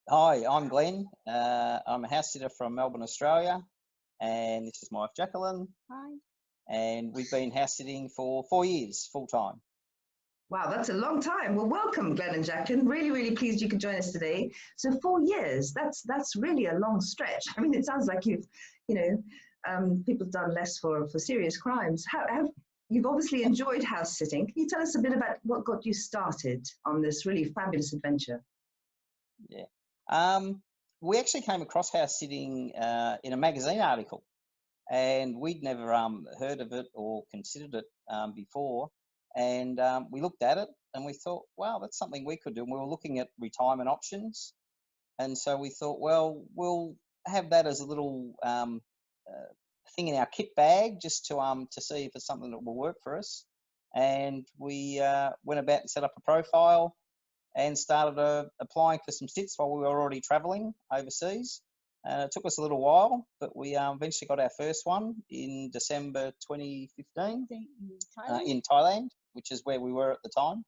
Hi, I'm Glenn. I'm a house sitter from Melbourne, Australia, and this is my wife Jacqueline. Hi. And we've been house sitting for 4 years, full time. Wow, that's a long time. Well, welcome, Glenn and Jacqueline. Really, really pleased you could join us today. So 4 years, that's really a long stretch. I mean, it sounds like people have done less for serious crimes. You've obviously enjoyed house sitting. Can you tell us a bit about what got you started on this really fabulous adventure? Yeah. We actually came across house sitting in a magazine article, and we'd never heard of it or considered it before. And we looked at it and we thought, wow, that's something we could do. And we were looking at retirement options. And so we thought, well, we'll have that as a little thing in our kit bag just to see if it's something that will work for us. And we went about and set up a profile and started applying for some sits while we were already traveling overseas. It took us a little while, but we eventually got our first one in December 2015 in Thailand, which is where we were at the time.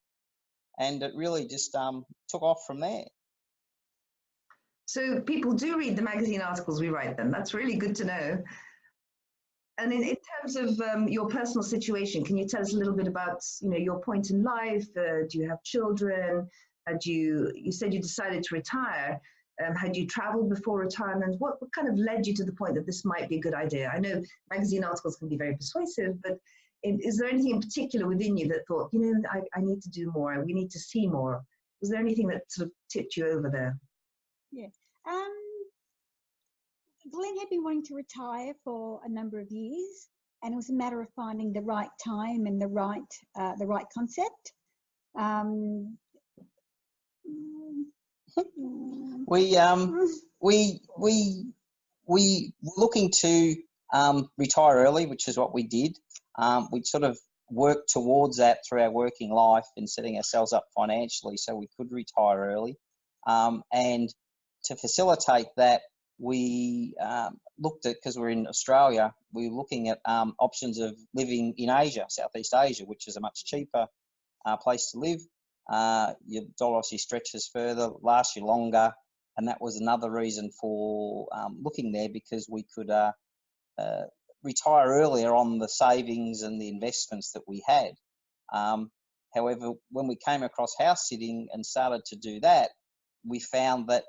And it really just took off from there. So people do read the magazine articles we write them. That's really good to know. And in terms of your personal situation, can you tell us a little bit about your point in life? Do you have children? You said you decided to retire. Had you traveled before retirement? What kind of led you to the point that this might be a good idea? I know magazine articles can be very persuasive, but is there anything in particular within you that thought, I need to do more, we need to see more? Was there anything that sort of tipped you over there? Yeah. Glenn had been wanting to retire for a number of years, and it was a matter of finding the right time and the right concept. We were looking to retire early, which is what we did. We sort of worked towards that through our working life and setting ourselves up financially so we could retire early. And to facilitate that, we looked at, because we're in Australia, we were looking at options of living in Asia, Southeast Asia, which is a much cheaper place to live. Your dollar obviously stretches further, lasts you longer, and that was another reason for looking there, because we could retire earlier on the savings and the investments that we had. However, when we came across house sitting and started to do that, we found that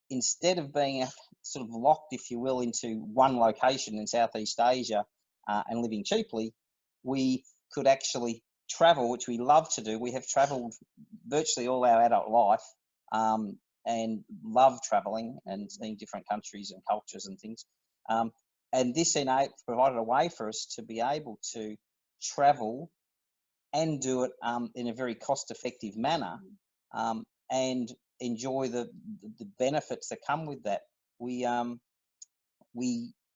instead of being sort of locked, if you will, into one location in Southeast Asia and living cheaply, we could actually travel, which we love to do. We have travelled virtually all our adult life and love travelling and seeing different countries and cultures and things. And this provided a way for us to be able to travel and do it in a very cost-effective manner and enjoy the benefits that come with that. We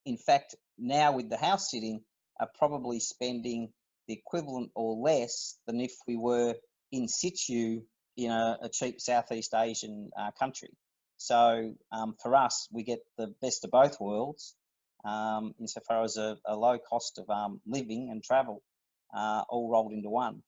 in fact, now with the house sitting, are probably spending the equivalent or less than if we were in situ in a cheap Southeast Asian country. So for us, we get the best of both worlds insofar as a low cost of living and travel all rolled into one.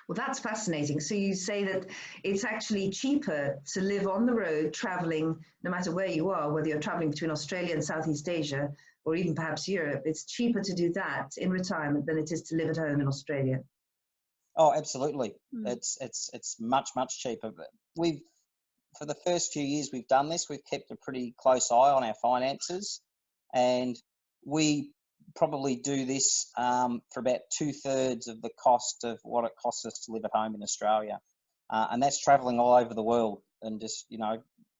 Well, that's fascinating. So you say that it's actually cheaper to live on the road, traveling, no matter where you are, whether you're traveling between Australia and Southeast Asia, or even perhaps Europe, it's cheaper to do that in retirement than it is to live at home in Australia. Oh, absolutely. It's much cheaper. For the first few years we've done this, we've kept a pretty close eye on our finances, and we probably do this for about 2/3 of the cost of what it costs us to live at home in Australia. And that's traveling all over the world and just,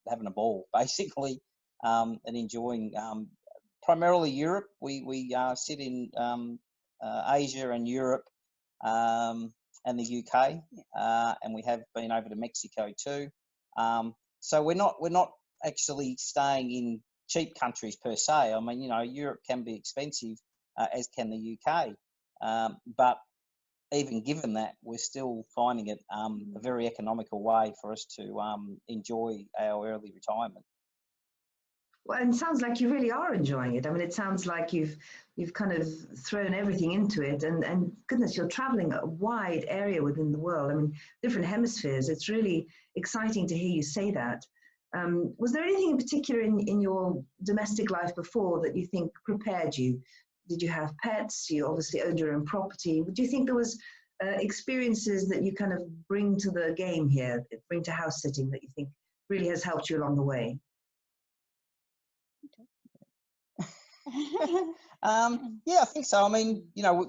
having a ball, basically, and enjoying primarily Europe. We sit in Asia and Europe and the UK, and we have been over to Mexico too. So we're not actually staying in cheap countries per se. I mean, Europe can be expensive, as can the UK. But even given that, we're still finding it a very economical way for us to enjoy our early retirement. Well, and it sounds like you really are enjoying it. I mean, it sounds like you've kind of thrown everything into it, and goodness, you're traveling a wide area within the world. I mean, different hemispheres. It's really exciting to hear you say that. Was there anything in particular in your domestic life before that you think prepared you? Did you have pets? You obviously owned your own property. Do you think there was experiences that you kind of bring to the game here, bring to house sitting, that you think really has helped you along the way? Yeah, I think so. I mean, you know,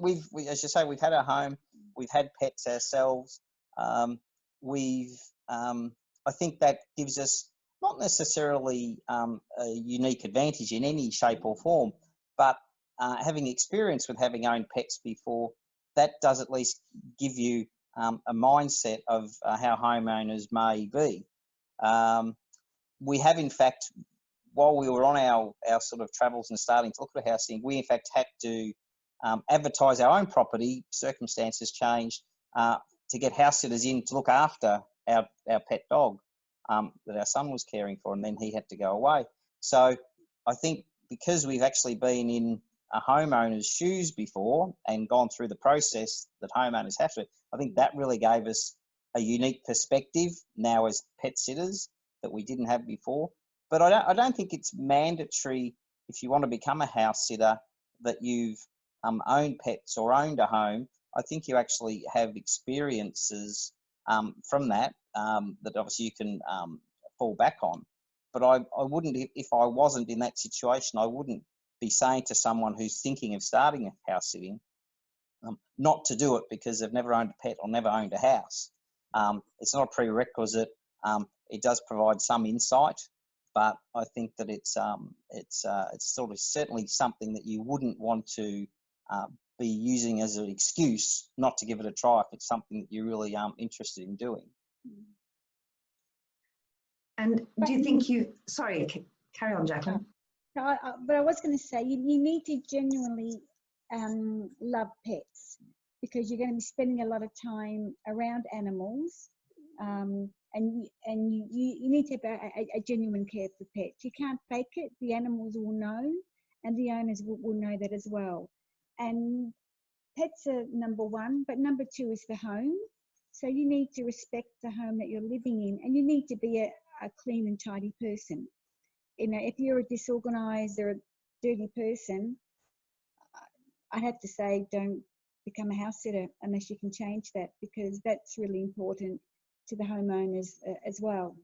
as you say, we've had our home, we've had pets ourselves. I think that gives us not necessarily a unique advantage in any shape or form, but having experience with having owned pets before, that does at least give you a mindset of how homeowners may be. We have, in fact, while we were on our sort of travels and starting to look at a house thing, we in fact had to advertise our own property. Circumstances changed to get house sitters in to look after our pet dog that our son was caring for, and then he had to go away. So I think because we've actually been in a homeowner's shoes before and gone through the process that homeowners have to, I think that really gave us a unique perspective now as pet sitters that we didn't have before. But I don't think it's mandatory if you want to become a house sitter that you've owned pets or owned a home. I think you actually have experiences from that that obviously you can fall back on. But I wouldn't, if I wasn't in that situation, I wouldn't be saying to someone who's thinking of starting a house sitting not to do it because they've never owned a pet or never owned a house. It's not a prerequisite. It does provide some insight, but I think that it's sort of certainly something that you wouldn't want to be using as an excuse not to give it a try if it's something that you're really interested in doing. And do you think sorry, carry on, Jacqueline. But I was going to say, you need to genuinely love pets, because you're going to be spending a lot of time around animals, and you need to have a genuine care for pets. You can't fake it. The animals will know, and the owners will know that as well. And pets are number one, but number two is the home. So you need to respect the home that you're living in, and you need to be a clean and tidy person. You know, if you're a disorganized or a dirty person, I have to say, don't become a house sitter unless you can change that, because that's really important to the homeowners as well.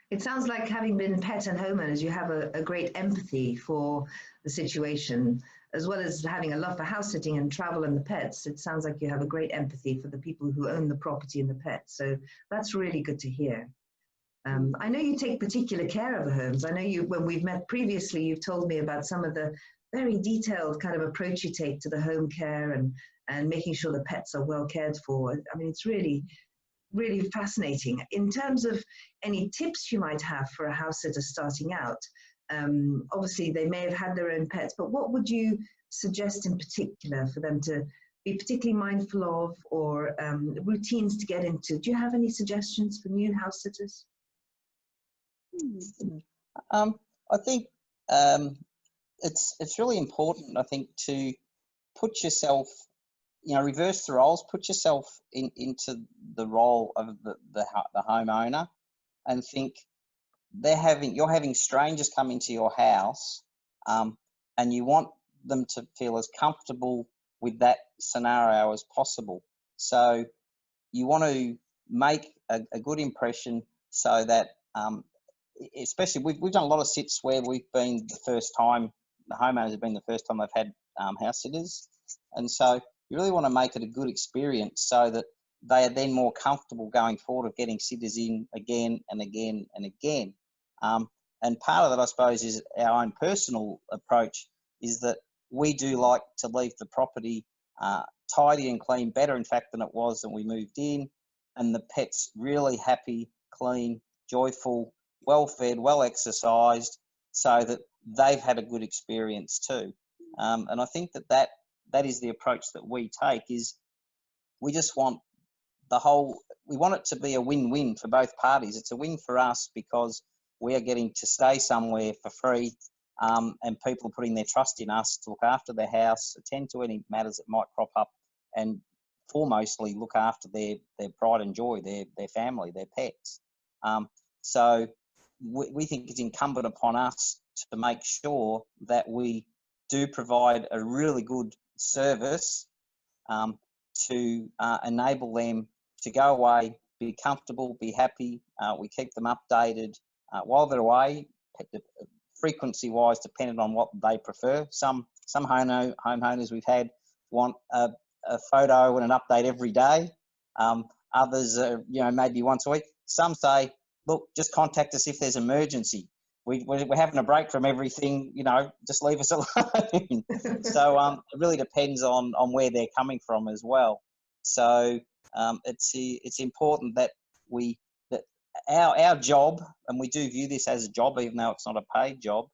It sounds like, having been pet and homeowners, you have a great empathy for the situation, as well as having a love for house sitting and travel and the pets. It sounds like you have a great empathy for the people who own the property and the pets. So that's really good to hear. I know you take particular care of the homes. I know when we've met previously, you've told me about some of the very detailed kind of approach you take to the home care and making sure the pets are well cared for. I mean, it's really, really fascinating. In terms of any tips you might have for a house sitter starting out, obviously they may have had their own pets, but what would you suggest in particular for them to be particularly mindful of, or routines to get into? Do you have any suggestions for new house sitters? I think it's really important, I think, to put yourself, you know, reverse the roles, put yourself into the role of the homeowner, and think you're having strangers come into your house, and you want them to feel as comfortable with that scenario as possible. So you want to make a good impression, so that especially we've done a lot of sits where we've been the first time, the homeowners have been the first time they've had house sitters, and so you really want to make it a good experience so that they are then more comfortable going forward of getting sitters in again and again and again. And part of that, I suppose, is our own personal approach, is that we do like to leave the property tidy and clean, better in fact than it was when we moved in, and the pet's really happy, clean, joyful, well fed, well exercised, so that they've had a good experience too. And I think that is the approach that we take, is we just want we want it to be a win-win for both parties. It's a win for us because we are getting to stay somewhere for free, and people are putting their trust in us to look after their house, attend to any matters that might crop up, and foremostly look after their pride and joy, their family, their pets. So we think it's incumbent upon us to make sure that we do provide a really good service to enable them to go away, be comfortable, be happy. We keep them updated while they're away, frequency-wise, depending on what they prefer. Some homeowners we've had want a photo and an update every day. Others, maybe once a week. Some say, look, just contact us if there's emergency. We're having a break from everything, just leave us alone. So it really depends on where they're coming from as well. So it's important that our job, and we do view this as a job, even though it's not a paid job,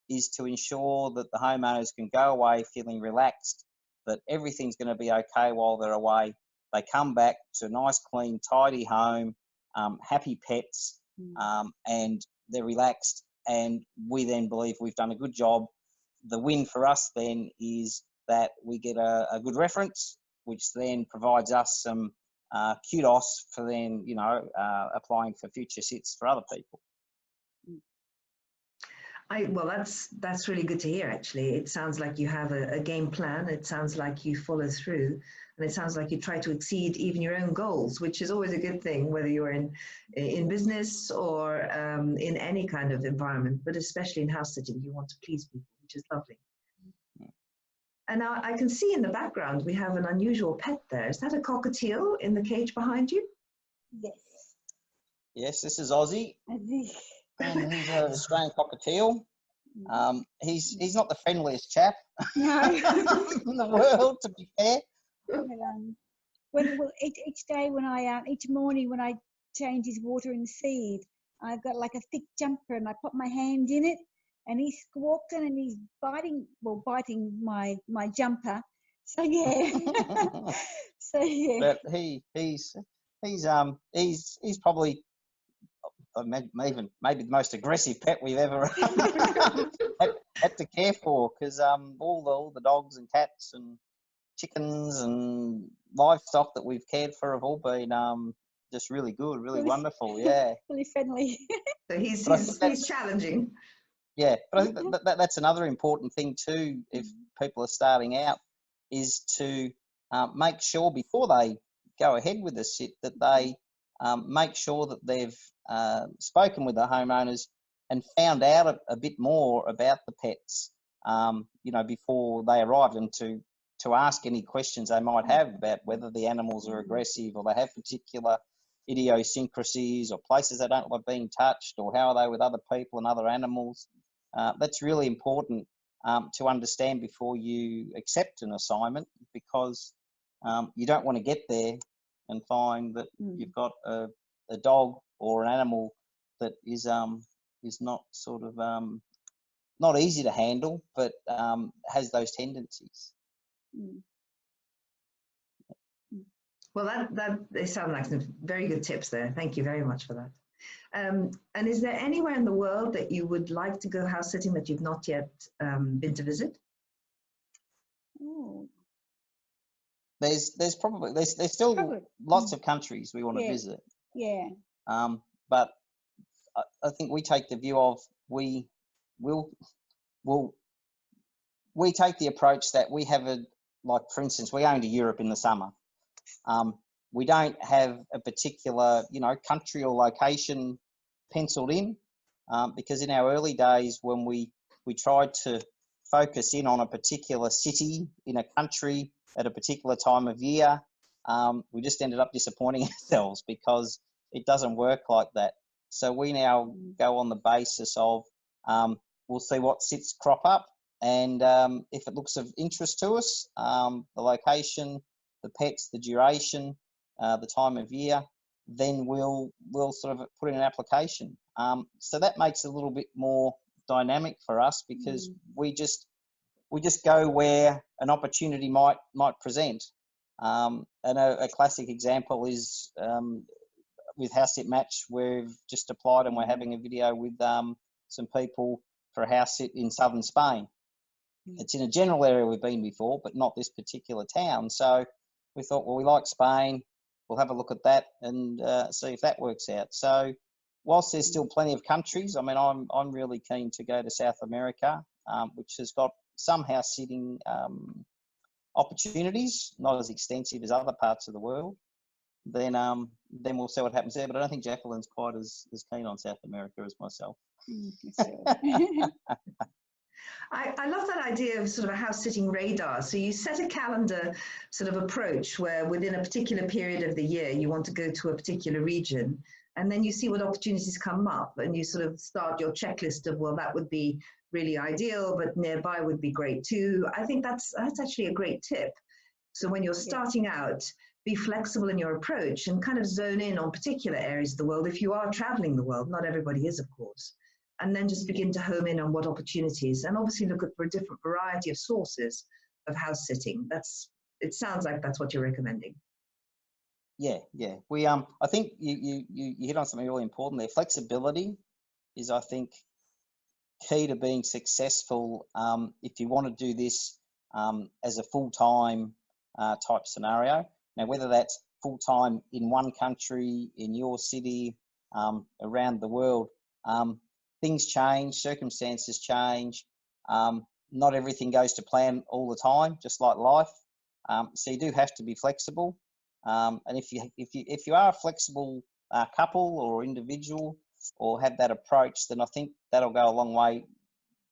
is to ensure that the homeowners can go away feeling relaxed, that everything's going to be okay while they're away. They come back to a nice, clean, tidy home, happy pets, and they're relaxed, and we then believe we've done a good job. The win for us then is that we get a good reference, which then provides us some kudos for then, applying for future sits for other people. Well, that's really good to hear, actually. It sounds like you have a game plan. It sounds like you follow through, and it sounds like you try to exceed even your own goals, which is always a good thing, whether you're in business or in any kind of environment, but especially in house sitting, you want to please people, which is lovely. And now I can see in the background we have an unusual pet there. Is that a cockatiel in the cage behind you? Yes. Yes, this is Ozzy. And he's an Australian cockatiel. He's not the friendliest chap No. in the world, to be fair. Each morning when I change his water and feed, I've got like a thick jumper and I put my hand in it and he's squawking and he's biting my jumper. So yeah. So yeah. But he's probably maybe the most aggressive pet we've ever had to care for, because all the dogs and cats and chickens and livestock that we've cared for have all been just really good, really wonderful. Yeah, really friendly. So he's challenging. Yeah, but I think that's another important thing too, if people are starting out, is to make sure before they go ahead with the sit that they make sure that they've spoken with the homeowners and found out a bit more about the pets, before they arrived, and to ask any questions they might have about whether the animals are aggressive or they have particular idiosyncrasies or places they don't like being touched, or how are they with other people and other animals. That's really important to understand before you accept an assignment, because you don't want to get there and find that you've got a dog or an animal that is not sort of not easy to handle, but has those tendencies. Well, they sound like some very good tips there. Thank you very much for that. And is there anywhere in the world that you would like to go house sitting that you've not yet been to visit? Oh. There's still lots of countries we want to visit. Yeah. But I think we take the view of we take the approach that we have like for instance, we go to Europe in the summer. We don't have a particular country or location penciled in, because in our early days when we tried to focus in on a particular city in a country at a particular time of year, we just ended up disappointing ourselves, because it doesn't work like that. So we now go on the basis of we'll see what sits crop up, and if it looks of interest to us, the location, the pets, the duration, the time of year, then we'll sort of put in an application. So that makes it a little bit more dynamic for us, because we just go where an opportunity might present. And a classic example is with HouseSit Match. We've just applied and we're having a video with some people for a house sit in southern Spain. It's in a general area we've been before, but not this particular town. So we thought, well, we like Spain. We'll have a look at that and see if that works out. So whilst there's still plenty of countries, I mean, I'm really keen to go to South America, which has got some house sitting opportunities, not as extensive as other parts of the world. Then we'll see what happens there. But I don't think Jacqueline's quite as keen on South America as myself. I love that idea of sort of a house sitting radar. So you set a calendar sort of approach where within a particular period of the year you want to go to a particular region, and then you see what opportunities come up, and you sort of start your checklist of, well, that would be really ideal, but nearby would be great too. I think that's actually a great tip. So when you're starting out, be flexible in your approach and kind of zone in on particular areas of the world. If you are traveling the world, not everybody is, of course, and then just begin to home in on what opportunities, and obviously look for a different variety of sources of house sitting. It sounds like that's what you're recommending. Yeah. We I think you hit on something really important there. Flexibility is, I think, key to being successful. If you want to do this as a full-time type scenario. Now, whether that's full-time in one country, in your city, around the world, things change, circumstances change. Not everything goes to plan all the time, just like life. So you do have to be flexible. And if you are a flexible couple or individual, or have that approach, then I think that'll go a long way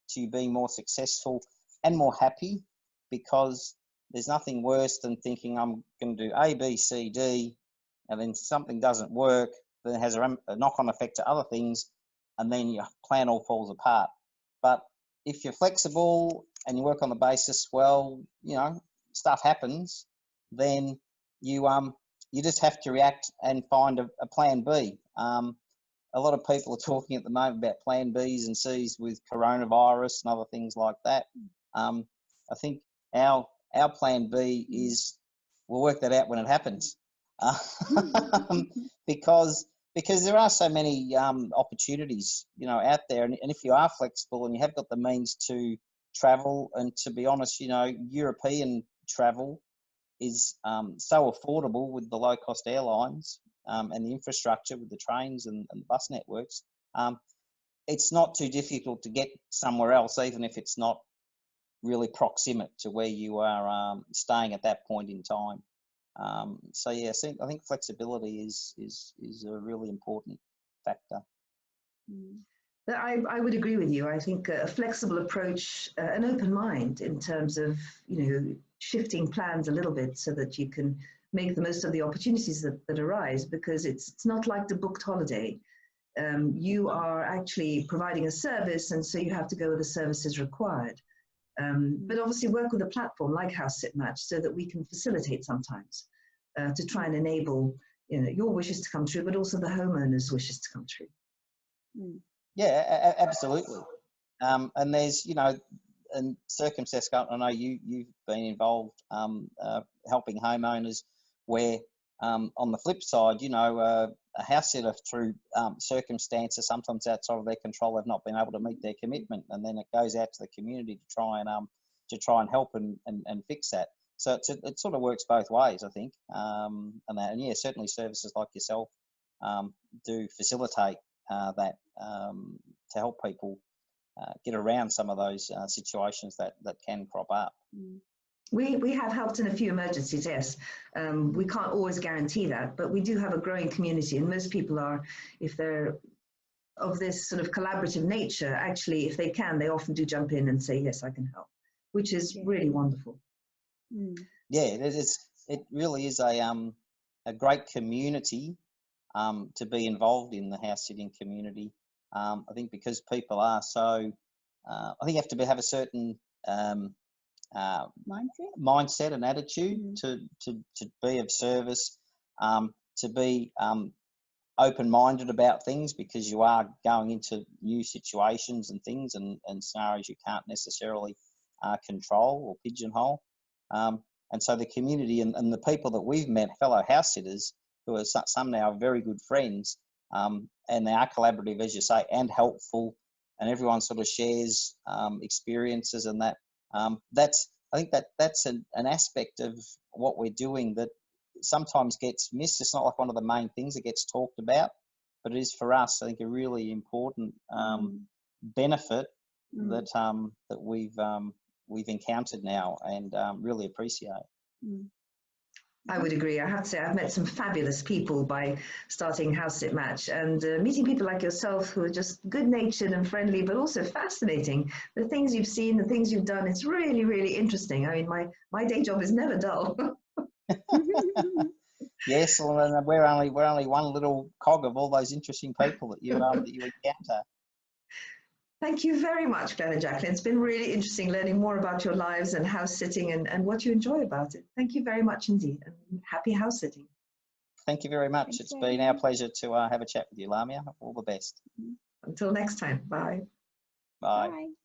to you being more successful and more happy, because there's nothing worse than thinking I'm going to do A, B, C, D, and then something doesn't work, then it has a knock-on effect to other things, and then your plan all falls apart. But if you're flexible and you work on the basis, well, stuff happens, then you just have to react and find a plan B. A lot of people are talking at the moment about plan Bs and Cs with coronavirus and other things like that. I think our plan B is we'll work that out when it happens, because there are so many opportunities out there, and if you are flexible and you have got the means to travel, and to be honest, European travel is so affordable with the low-cost airlines and the infrastructure with the trains and the bus networks. It's not too difficult to get somewhere else, even if it's not really proximate to where you are staying at that point in time. So yeah, I think flexibility is a really important factor. I would agree with you. I think a flexible approach, an open mind in terms of shifting plans a little bit so that you can make the most of the opportunities that arise, because it's not like the booked holiday. You are actually providing a service, and so you have to go where the service is required. But obviously work with a platform like HouseSit Match so that we can facilitate sometimes to try and enable your wishes to come true, but also the homeowner's wishes to come true. Yeah, absolutely. And there's, and circumstances, I know you've been involved helping homeowners where, on the flip side, a house sitter through circumstances sometimes outside of their control have not been able to meet their commitment, and then it goes out to the community to try and help and fix that. So it sort of works both ways, I think. And yeah, certainly services like yourself do facilitate that to help people get around some of those situations that can crop up. We have helped in a few emergencies, yes. We can't always guarantee that, but we do have a growing community, and most people are, if they're of this sort of collaborative nature, actually, if they can, they often do jump in and say, yes, I can help, which is really wonderful. Yeah, it really is a great community to be involved in, the house sitting community. I think because people are so, I think you have to have a certain mindset and attitude to be of service, to be open-minded about things, because you are going into new situations and things and scenarios you can't necessarily control or pigeonhole. And so the community and the people that we've met, fellow house sitters, who are some now are very good friends, and they are collaborative, as you say, and helpful, and everyone sort of shares experiences, and that I think that's an aspect of what we're doing that sometimes gets missed. It's not like one of the main things that gets talked about, but it is for us, I think, a really important benefit that that we've encountered now and really appreciate. I would agree. I have to say I've met some fabulous people by starting House Sit Match, and meeting people like yourself who are just good-natured and friendly, but also fascinating. The things you've seen, the things you've done, it's really, really interesting. I mean, my day job is never dull. Yes, well, we're only one little cog of all those interesting people that you encounter. Thank you very much, Glenn and Jacqueline. It's been really interesting learning more about your lives and house sitting and what you enjoy about it. Thank you very much indeed, and happy house sitting. Thank you very much. It's been our pleasure to have a chat with you, Lamia. All the best. Until next time. Bye. Bye. Bye.